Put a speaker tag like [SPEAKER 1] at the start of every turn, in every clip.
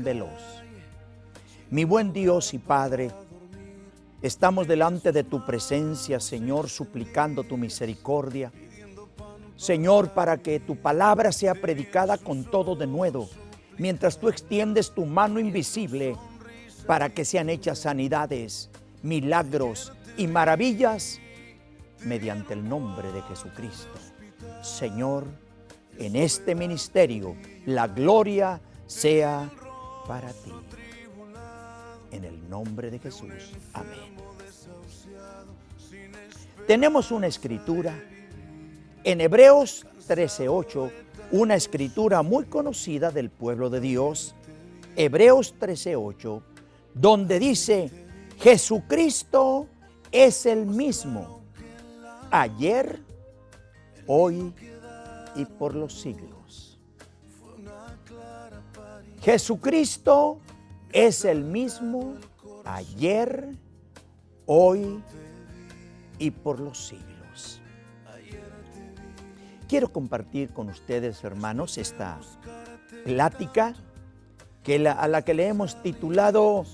[SPEAKER 1] veloz. Mi buen Dios y Padre, estamos delante de tu presencia, Señor, suplicando tu misericordia. Señor, para que tu palabra sea predicada con todo denuedo, mientras tú extiendes tu mano invisible para que sean hechas sanidades, milagros y maravillas mediante el nombre de Jesucristo. Señor, en este ministerio la gloria sea para ti. En el nombre de Jesús. Amén. Tenemos una escritura en Hebreos 13:8, una escritura muy conocida del pueblo de Dios, Hebreos 13:8, donde dice: Jesucristo es el mismo, ayer, hoy y por los siglos. Jesucristo es el mismo ayer, hoy y por los siglos. Quiero compartir con ustedes, hermanos, esta plática a la que le hemos titulado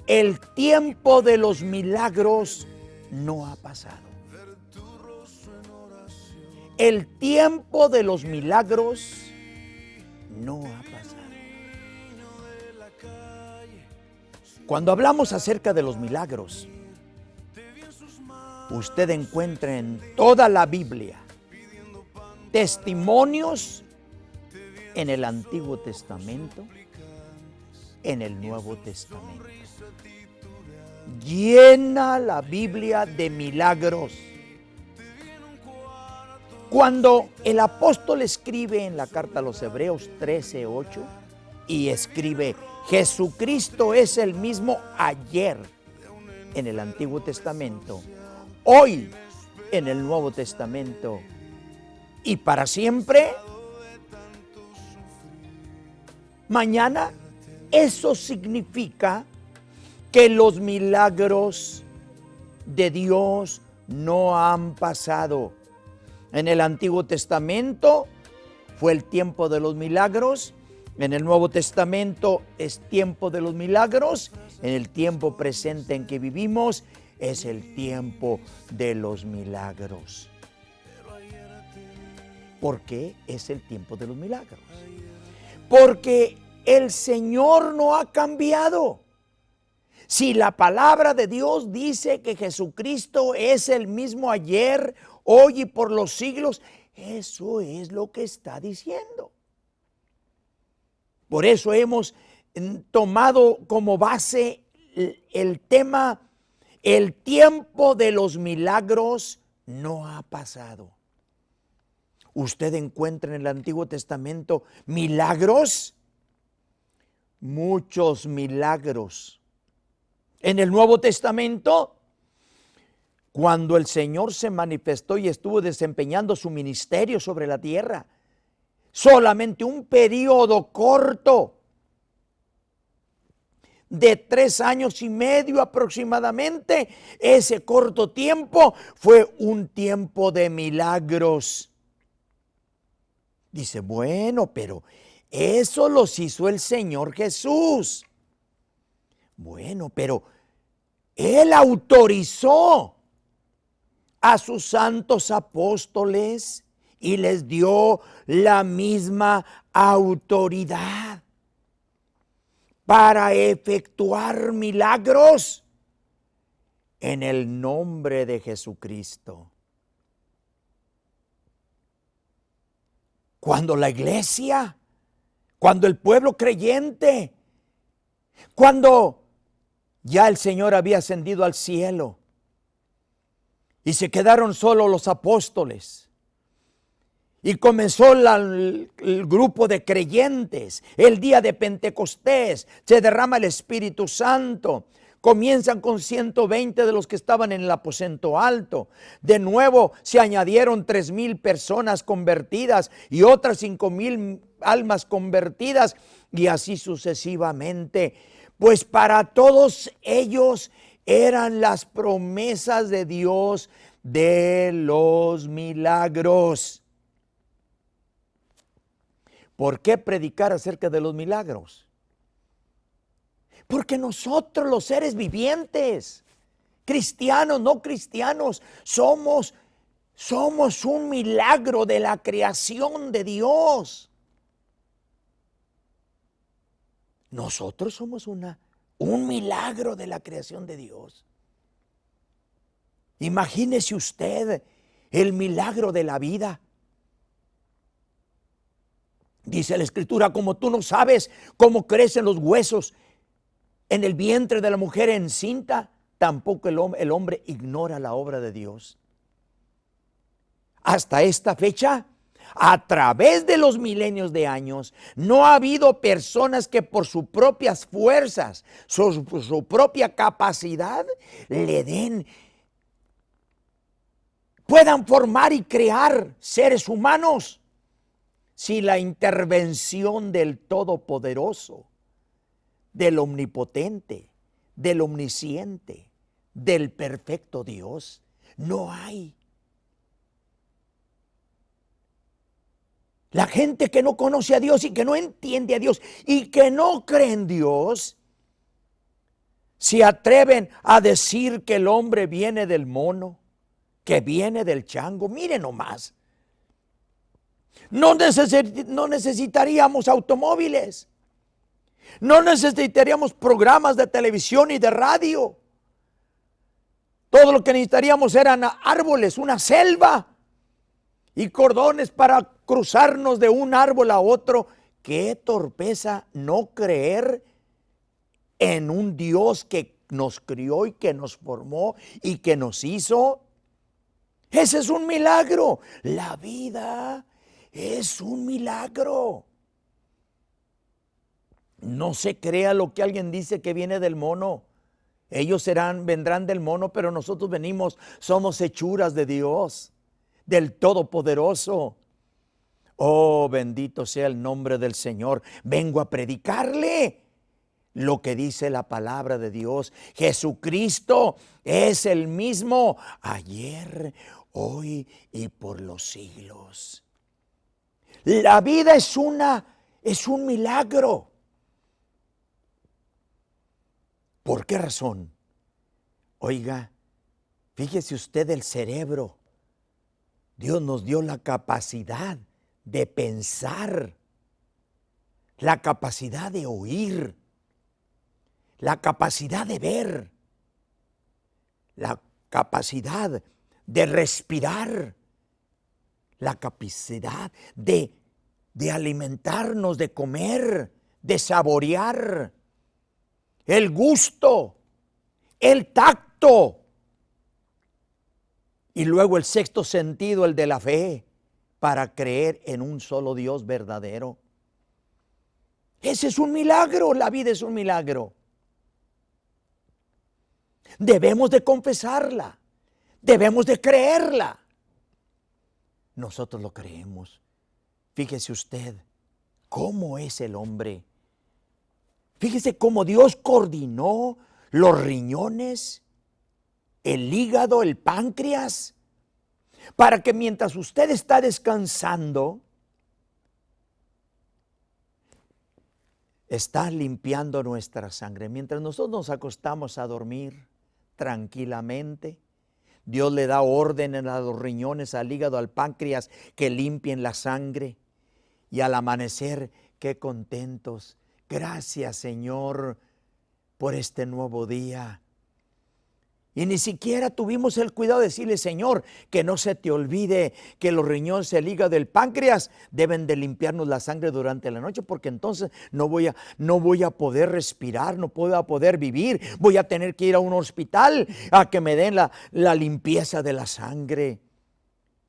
[SPEAKER 1] El tiempo de los milagros no ha pasado. El tiempo de los milagros no ha pasado. Cuando hablamos acerca de los milagros, usted encuentra en toda la Biblia testimonios en el Antiguo Testamento, en el Nuevo Testamento. Llena la Biblia de milagros. Cuando el apóstol escribe en la carta a los Hebreos 13:8 y escribe: Jesucristo es el mismo ayer en el Antiguo Testamento, hoy en el Nuevo Testamento y para siempre, mañana, eso significa que los milagros de Dios no han pasado. En el Antiguo Testamento fue el tiempo de los milagros. En el Nuevo Testamento es tiempo de los milagros. En el tiempo presente en que vivimos es el tiempo de los milagros. ¿Por qué es el tiempo de los milagros? Porque el Señor no ha cambiado. Si la palabra de Dios dice que Jesucristo es el mismo ayer, hoy y por los siglos, eso es lo que está diciendo. Por eso hemos tomado como base el tema: el tiempo de los milagros no ha pasado. ¿Usted encuentra en el Antiguo Testamento milagros? Muchos milagros. En el Nuevo Testamento, cuando el Señor se manifestó y estuvo desempeñando su ministerio sobre la tierra, solamente un periodo corto de 3 años y medio aproximadamente, ese corto tiempo fue un tiempo de milagros. Dice: bueno, pero eso los hizo el Señor Jesús. Bueno, pero Él autorizó a sus santos apóstoles y les dio la misma autoridad para efectuar milagros en el nombre de Jesucristo. Cuando la iglesia, cuando el pueblo creyente, cuando ya el Señor había ascendido al cielo y se quedaron solo los apóstoles, y comenzó el grupo de creyentes, el día de Pentecostés, se derrama el Espíritu Santo. Comienzan con 120 de los que estaban en el aposento alto. De nuevo se añadieron 3,000 personas convertidas y otras 5,000 almas convertidas, y así sucesivamente. Pues para todos ellos eran las promesas de Dios de los milagros. ¿Por qué predicar acerca de los milagros? Porque nosotros los seres vivientes, cristianos, no cristianos, somos un milagro de la creación de Dios. Nosotros somos un milagro de la creación de Dios. Imagínese usted el milagro de la vida. Dice la Escritura, como tú no sabes cómo crecen los huesos en el vientre de la mujer encinta, tampoco el hombre ignora la obra de Dios. Hasta esta fecha, a través de los milenios de años, no ha habido personas que por sus propias fuerzas, su propia capacidad, puedan formar y crear seres humanos sin la intervención del Todopoderoso, del Omnipotente, del Omnisciente, del perfecto Dios. No hay. La gente que no conoce a Dios y que no entiende a Dios y que no cree en Dios, se atreven a decir que el hombre viene del mono, que viene del chango. Miren nomás. No necesitaríamos automóviles. No necesitaríamos programas de televisión y de radio. Todo lo que necesitaríamos eran árboles, una selva y cordones para cruzarnos de un árbol a otro. Qué torpeza no creer en un Dios que nos crió y que nos formó y que nos hizo. Ese es un milagro. La vida es un milagro. No se crea lo que alguien dice que viene del mono. Ellos vendrán del mono, pero nosotros somos hechuras de Dios, del Todopoderoso. Oh, bendito sea el nombre del Señor. Vengo a predicarle lo que dice la palabra de Dios. Jesucristo es el mismo ayer, hoy y por los siglos. La vida es un milagro. ¿Por qué razón? Oiga, fíjese usted el cerebro. Dios nos dio la capacidad de pensar, la capacidad de oír, la capacidad de ver, la capacidad de respirar, la capacidad de alimentarnos, de comer, de saborear, el gusto, el tacto, y luego el sexto sentido, el de la fe, para creer en un solo Dios verdadero. Ese es un milagro, la vida es un milagro. Debemos de confesarla, debemos de creerla. Nosotros lo creemos. Fíjese usted cómo es el hombre. Fíjese cómo Dios coordinó los riñones, el hígado, el páncreas, para que mientras usted está descansando, está limpiando nuestra sangre. Mientras nosotros nos acostamos a dormir tranquilamente, Dios le da orden a los riñones, al hígado, al páncreas, que limpien la sangre. Y al amanecer, qué contentos. Gracias, Señor, por este nuevo día. Y ni siquiera tuvimos el cuidado de decirle, Señor, que no se te olvide que los riñones, el hígado, el páncreas deben de limpiarnos la sangre durante la noche, porque entonces no voy a poder respirar, no voy a poder vivir. Voy a tener que ir a un hospital a que me den la limpieza de la sangre.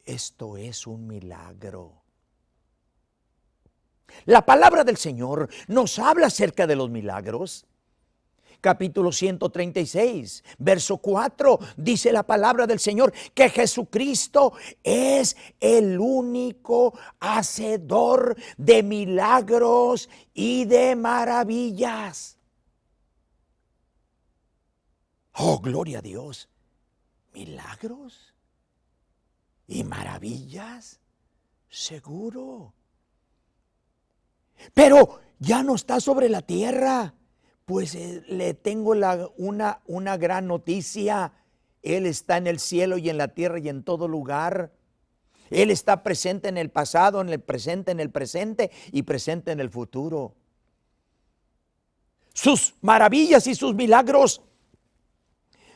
[SPEAKER 1] Esto es un milagro. La palabra del Señor nos habla acerca de los milagros. Capítulo 136, verso 4, dice la palabra del Señor que Jesucristo es el único hacedor de milagros y de maravillas. Oh, gloria a Dios. ¿Milagros y maravillas? Seguro. Pero ya no está sobre la tierra. Pues le tengo una gran noticia. Él está en el cielo y en la tierra y en todo lugar. Él está presente en el pasado, en el presente y presente en el futuro. Sus maravillas y sus milagros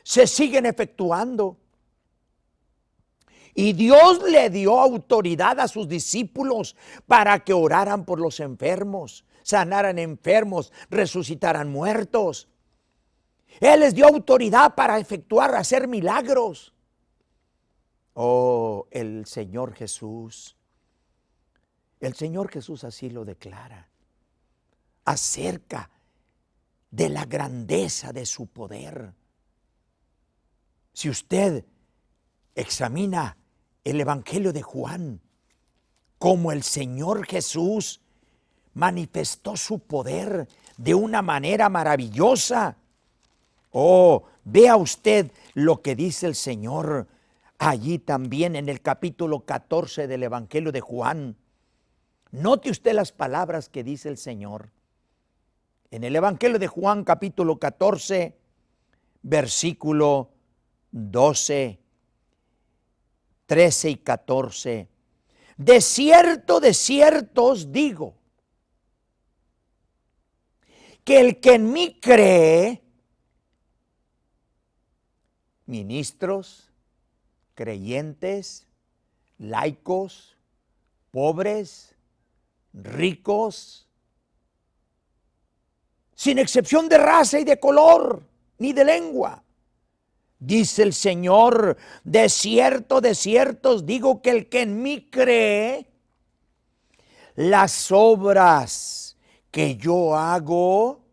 [SPEAKER 1] se siguen efectuando. Y Dios le dio autoridad a sus discípulos para que oraran por los enfermos, sanaran enfermos, resucitaran muertos. Él les dio autoridad para efectuar, hacer milagros. Oh, el Señor Jesús así lo declara acerca de la grandeza de su poder. Si usted examina el Evangelio de Juan, como el Señor Jesús manifestó su poder de una manera maravillosa. Oh, vea usted lo que dice el Señor allí también en el capítulo 14 del Evangelio de Juan. Note usted las palabras que dice el Señor. En el Evangelio de Juan capítulo 14, versículo 12, 13 y 14. De cierto os digo, que el que en mí cree, ministros, creyentes, laicos, pobres, ricos, sin excepción de raza y de color, ni de lengua. Dice el Señor, de cierto os digo que el que en mí cree, las obras que yo hago,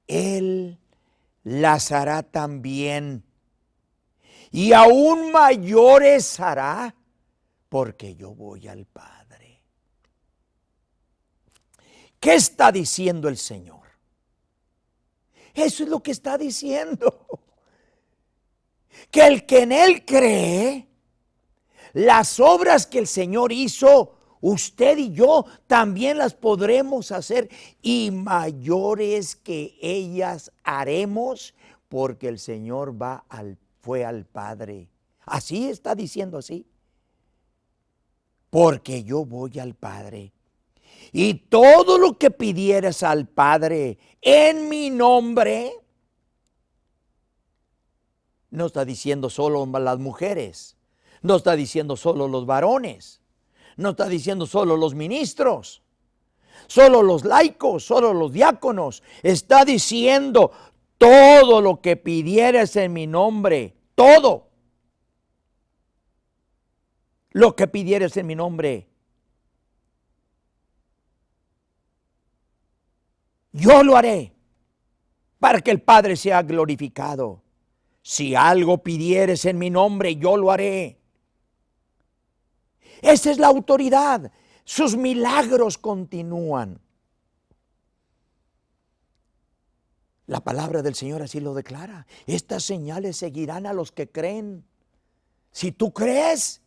[SPEAKER 1] Él las hará también. Y aún mayores hará, porque yo voy al Padre. ¿Qué está diciendo el Señor? Eso es lo que está diciendo. Que el que en Él cree, las obras que el Señor hizo, usted y yo también las podremos hacer, y mayores que ellas haremos, porque el Señor fue al Padre. Así está diciendo así. Porque yo voy al Padre. Y todo lo que pidieras al Padre en mi nombre, no está diciendo solo las mujeres, no está diciendo solo los varones, no está diciendo solo los ministros, solo los laicos, solo los diáconos. Está diciendo todo lo que pidieras en mi nombre, todo lo que pidieras en mi nombre, yo lo haré para que el Padre sea glorificado. Si algo pidieres en mi nombre, yo lo haré. Esa es la autoridad. Sus milagros continúan. La palabra del Señor así lo declara. Estas señales seguirán a los que creen. Si tú crees,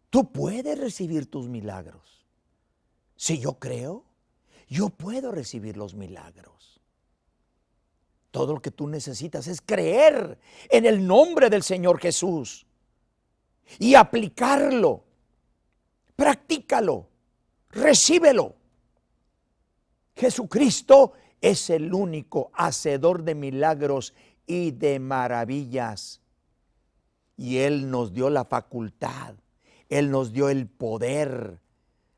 [SPEAKER 1] tú puedes recibir tus milagros. Si yo creo, yo puedo recibir los milagros. Todo lo que tú necesitas es creer en el nombre del Señor Jesús y aplicarlo. Practícalo, recíbelo. Jesucristo es el único hacedor de milagros y de maravillas. Y Él nos dio la facultad, Él nos dio el poder.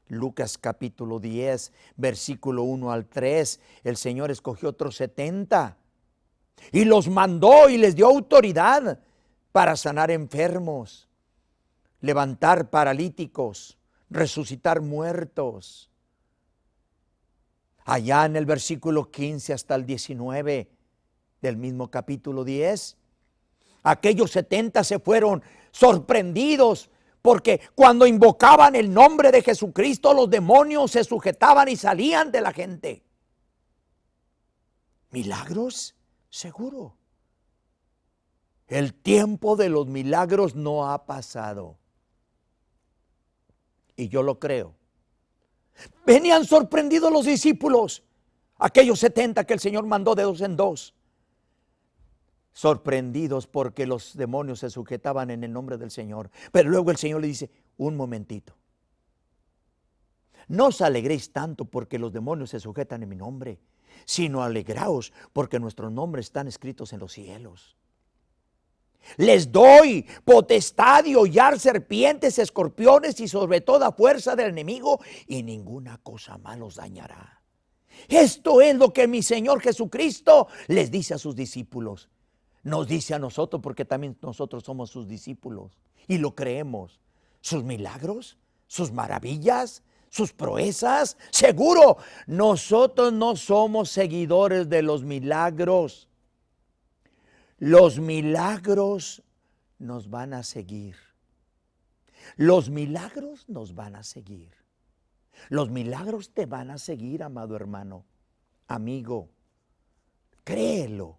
[SPEAKER 1] Lucas capítulo 10, versículo 1 al 3, el Señor escogió otros 70 y los mandó y les dio autoridad para sanar enfermos, levantar paralíticos, resucitar muertos. Allá en el versículo 15 hasta el 19 del mismo capítulo 10, aquellos 70 se fueron sorprendidos porque cuando invocaban el nombre de Jesucristo, los demonios se sujetaban y salían de la gente. ¿Milagros? Seguro. El tiempo de los milagros no ha pasado. Y yo lo creo. Venían sorprendidos los discípulos. aquellos 70 que el Señor mandó de dos en dos, sorprendidos porque los demonios se sujetaban en el nombre del Señor. Pero luego el Señor le dice, un momentito, no os alegréis tanto porque los demonios se sujetan en mi nombre, sino alegraos porque nuestros nombres están escritos en los cielos. Les doy potestad de hollar serpientes, escorpiones y sobre toda fuerza del enemigo, y ninguna cosa mal os dañará. Esto es lo que mi Señor Jesucristo les dice a sus discípulos. Nos dice a nosotros porque también nosotros somos sus discípulos y lo creemos. Sus milagros, sus maravillas, sus proezas. Seguro, nosotros no somos seguidores de los milagros. Los milagros nos van a seguir. Los milagros nos van a seguir. Los milagros te van a seguir, amado hermano, amigo. Créelo.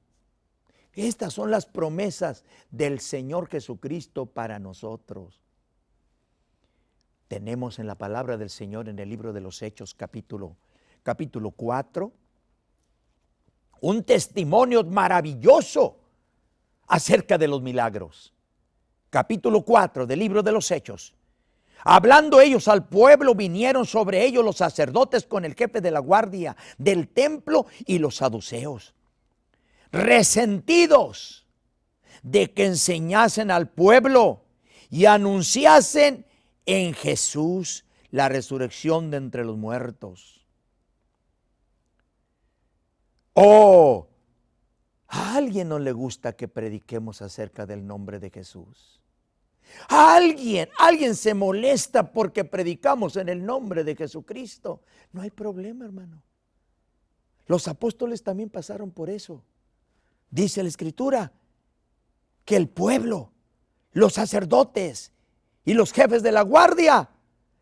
[SPEAKER 1] Estas son las promesas del Señor Jesucristo para nosotros. Tenemos en la palabra del Señor en el libro de los Hechos, capítulo 4, un testimonio maravilloso acerca de los milagros. Capítulo 4 del libro de los Hechos. Hablando ellos al pueblo, vinieron sobre ellos los sacerdotes con el jefe de la guardia del templo y los saduceos, resentidos de que enseñasen al pueblo y anunciasen en Jesús la resurrección de entre los muertos. Oh, a alguien no le gusta que prediquemos acerca del nombre de Jesús. A alguien se molesta porque predicamos en el nombre de Jesucristo. No hay problema, hermano. Los apóstoles también pasaron por eso. Dice la Escritura que el pueblo, los sacerdotes y los jefes de la guardia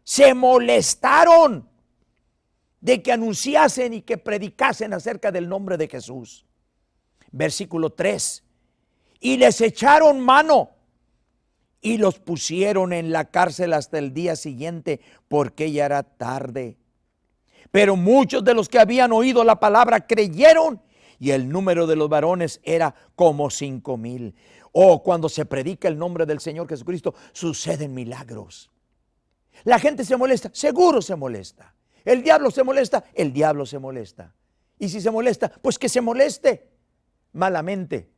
[SPEAKER 1] se molestaron de que anunciasen y que predicasen acerca del nombre de Jesús. Versículo 3. Y les echaron mano y los pusieron en la cárcel hasta el día siguiente, porque ya era tarde. Pero muchos de los que habían oído la palabra creyeron, y el número de los varones era como 5,000. Oh, cuando se predica el nombre del Señor Jesucristo, suceden milagros. La gente se molesta, seguro se molesta. El diablo se molesta, el diablo se molesta. Y si se molesta, pues que se moleste malamente.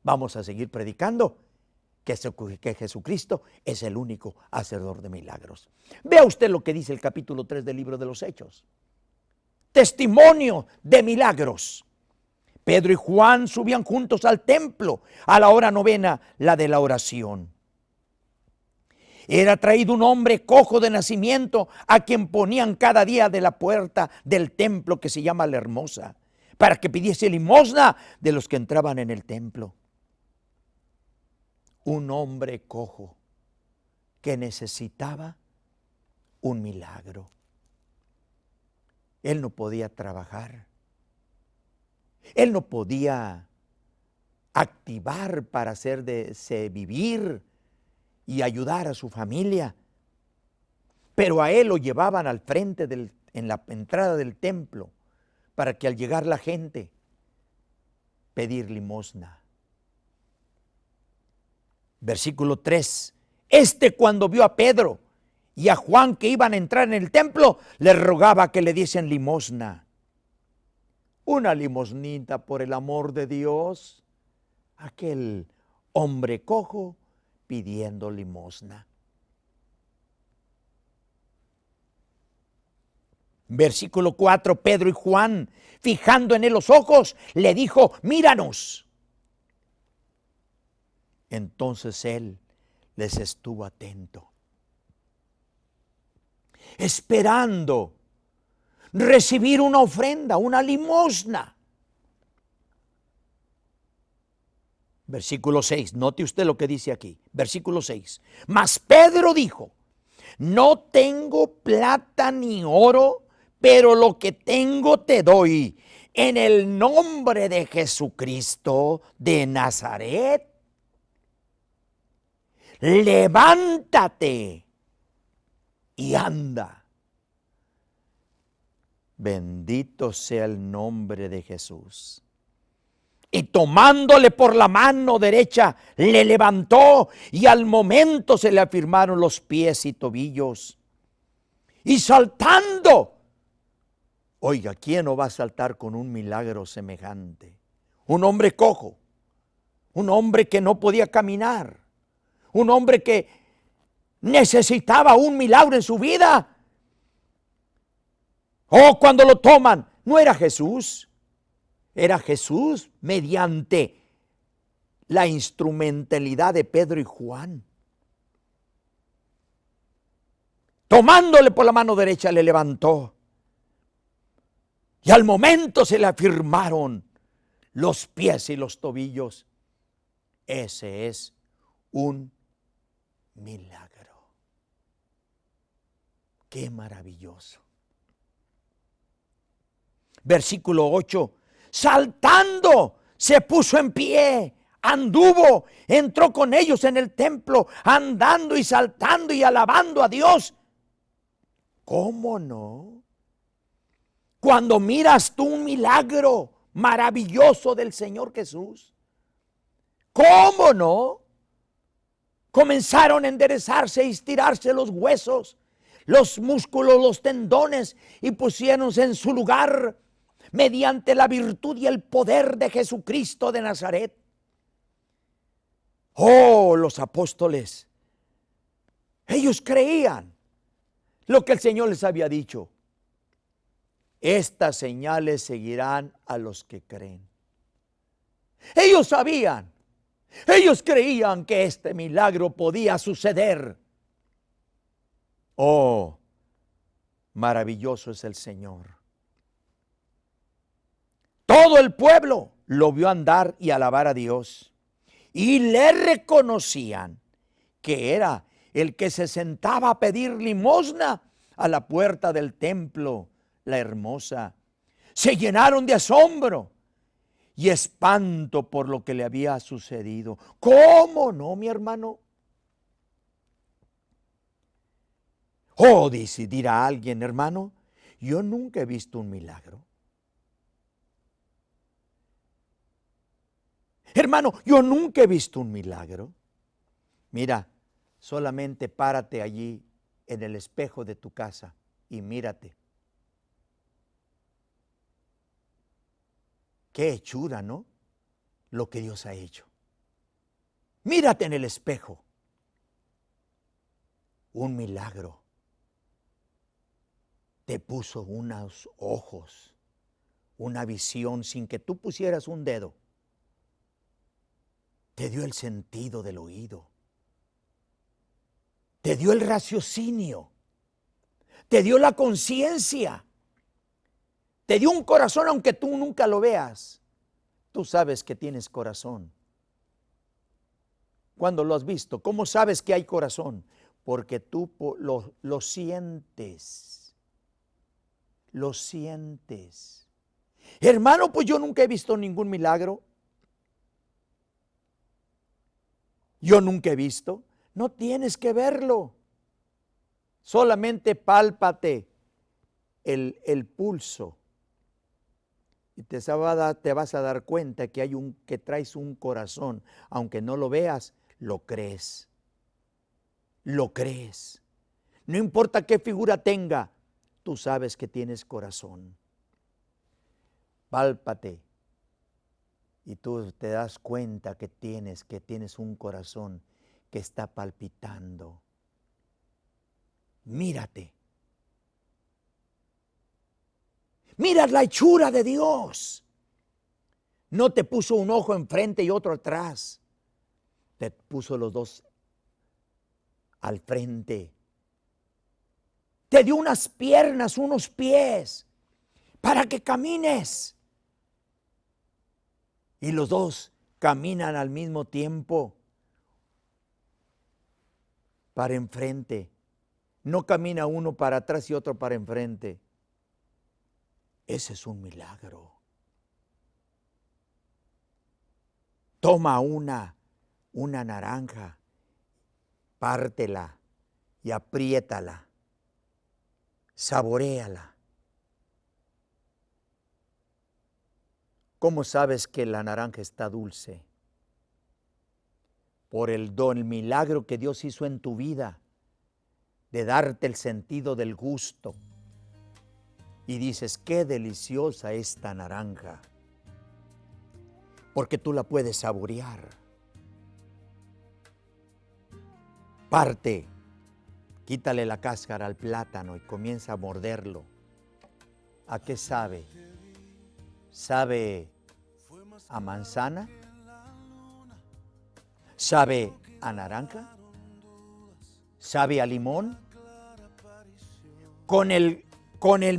[SPEAKER 1] Vamos a seguir predicando que Jesucristo es el único hacedor de milagros. Vea usted lo que dice el capítulo 3 del libro de los Hechos. Testimonio de milagros. Pedro y Juan subían juntos al templo a la hora novena, la de la oración. Era traído un hombre cojo de nacimiento, a quien ponían cada día de la puerta del templo, que se llama La Hermosa, para que pidiese limosna de los que entraban en el templo. Un hombre cojo que necesitaba un milagro. Él no podía trabajar. Él no podía activar para hacerse vivir y ayudar a su familia. Pero a él lo llevaban al frente en la entrada del templo, para que al llegar la gente pedir limosna. Versículo 3. Cuando vio a Pedro y a Juan que iban a entrar en el templo, les rogaba que le diesen limosna. Una limosnita, por el amor de Dios. Aquel hombre cojo pidiendo limosna. Versículo 4. Pedro y Juan, fijando en él los ojos, le dijo: míranos. Entonces él les estuvo atento, esperando recibir una ofrenda, una limosna. Versículo 6, note usted lo que dice aquí. Versículo 6. Mas Pedro dijo: no tengo plata ni oro, pero lo que tengo te doy. En el nombre de Jesucristo de Nazaret, levántate y anda. Bendito sea el nombre de Jesús. Y tomándole por la mano derecha, le levantó y al momento se le afirmaron los pies y tobillos. Y saltando, oiga, ¿quién no va a saltar con un milagro semejante? Un hombre cojo, un hombre que no podía caminar, un hombre que necesitaba un milagro en su vida. Oh, cuando lo toman, no era Jesús. Era Jesús mediante la instrumentalidad de Pedro y Juan. Tomándole por la mano derecha le levantó. Y al momento se le afirmaron los pies y los tobillos. Ese es un milagro. Qué maravilloso. Versículo 8. Saltando, se puso en pie, anduvo, entró con ellos en el templo, andando y saltando y alabando a Dios. ¿Cómo no? Cuando miras tú un milagro maravilloso del Señor Jesús, ¿cómo no? Comenzaron a enderezarse y estirarse los huesos, los músculos, los tendones, y pusiéronse en su lugar mediante la virtud y el poder de Jesucristo de Nazaret. Oh, los apóstoles, ellos creían lo que el Señor les había dicho. Estas señales seguirán a los que creen. Ellos sabían, ellos creían que este milagro podía suceder. Oh, maravilloso es el Señor. Todo el pueblo lo vio andar y alabar a Dios. Y le reconocían que era el que se sentaba a pedir limosna a la puerta del templo, la hermosa. Se llenaron de asombro y espanto por lo que le había sucedido. ¿Cómo no, mi hermano? Oh, dirá alguien, hermano, yo nunca he visto un milagro. Hermano, yo nunca he visto un milagro. Mira, solamente párate allí en el espejo de tu casa y mírate. Qué hechura, ¿no? Lo que Dios ha hecho. Mírate en el espejo. Un milagro. Te puso unos ojos, una visión sin que tú pusieras un dedo. Te dio el sentido del oído. Te dio el raciocinio. Te dio la conciencia. Te dio un corazón aunque tú nunca lo veas. Tú sabes que tienes corazón. ¿Cuándo lo has visto? ¿Cómo sabes que hay corazón? Porque tú lo sientes. Lo sientes. Hermano, pues yo nunca he visto ningún milagro. Yo nunca he visto. No tienes que verlo. Solamente pálpate el pulso. Y te vas a dar cuenta que traes un corazón. Aunque no lo veas, lo crees. Lo crees. No importa qué figura tenga, tú sabes que tienes corazón. Pálpate. Y tú te das cuenta que tienes un corazón que está palpitando. Mírate. Mira la hechura de Dios. No te puso un ojo enfrente y otro atrás. Te puso los dos al frente. Te dio unas piernas, unos pies, para que camines. Y los dos caminan al mismo tiempo para enfrente. No camina uno para atrás y otro para enfrente. Ese es un milagro. Toma una naranja, pártela y apriétala. Saboréala. ¿Cómo sabes que la naranja está dulce? Por el don, el milagro que Dios hizo en tu vida, de darte el sentido del gusto. Y dices, qué deliciosa esta naranja, porque tú la puedes saborear. Parte, quítale la cáscara al plátano y comienza a morderlo. ¿A qué sabe? ¿Sabe a manzana? ¿Sabe a naranja? ¿Sabe a limón? Con el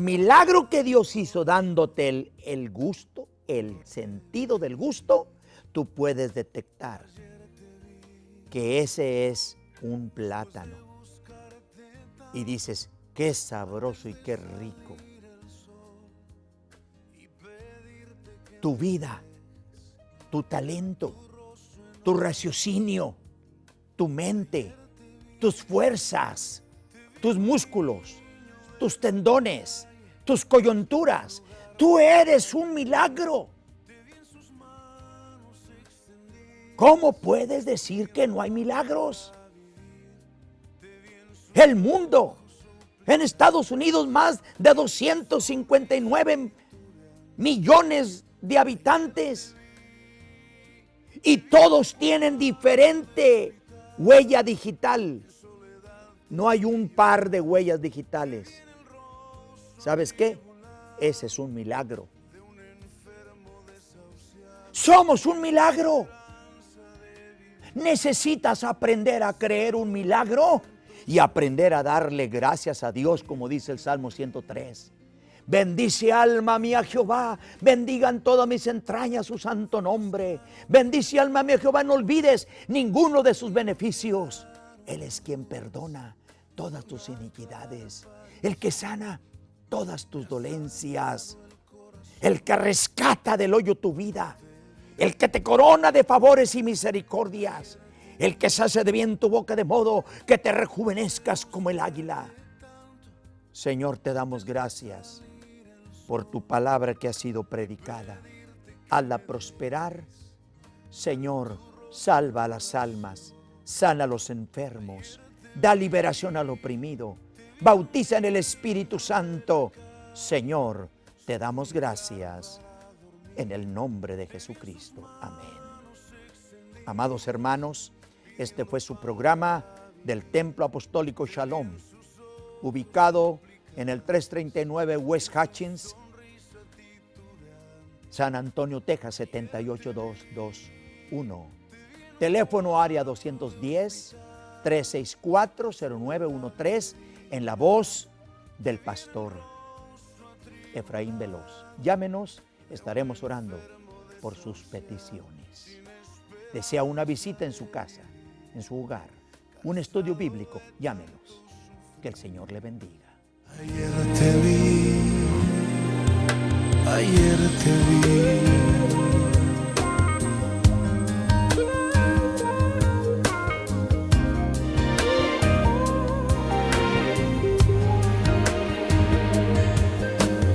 [SPEAKER 1] milagro que Dios hizo dándote el gusto, el sentido del gusto, tú puedes detectar que ese es un plátano. Y dices, qué sabroso y qué rico. Tu vida, tu talento, tu raciocinio, tu mente, tus fuerzas, tus músculos, tus tendones, tus coyunturas. Tú eres un milagro. ¿Cómo puedes decir que no hay milagros? El mundo, en Estados Unidos, más de 259 millones de habitantes, y todos tienen diferente huella digital. No hay un par de huellas digitales. ¿Sabes qué? Ese es un milagro. Somos un milagro. Necesitas aprender a creer un milagro y aprender a darle gracias a Dios, como dice el Salmo 103. Bendice alma mía a Jehová, bendigan todas mis entrañas su santo nombre. Bendice alma mía a Jehová, no olvides ninguno de sus beneficios. Él es quien perdona todas tus iniquidades, el que sana todas tus dolencias, el que rescata del hoyo tu vida, el que te corona de favores y misericordias, el que se hace de bien tu boca de modo que te rejuvenezcas como el águila. Señor, te damos gracias por tu palabra que ha sido predicada. Hazla prosperar. Señor, salva a las almas, sana a los enfermos, da liberación al oprimido, bautiza en el Espíritu Santo. Señor, te damos gracias en el nombre de Jesucristo. Amén. Amados hermanos, este fue su programa del Templo Apostólico Shalom, ubicado en el 339 West Hutchins, San Antonio, Texas, 78221. Teléfono área 210-364-0913, en la voz del pastor Efraín Veloz. Llámenos, estaremos orando por sus peticiones. Desea una visita en su casa, en su hogar, un estudio bíblico, llámenos. Que el Señor le bendiga.
[SPEAKER 2] Ayer te vi, ayer te vi.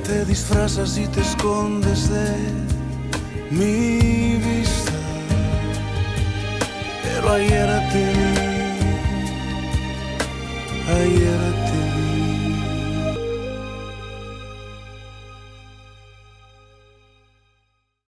[SPEAKER 2] Te disfrazas y te escondes de mi vista, pero ayer te vi.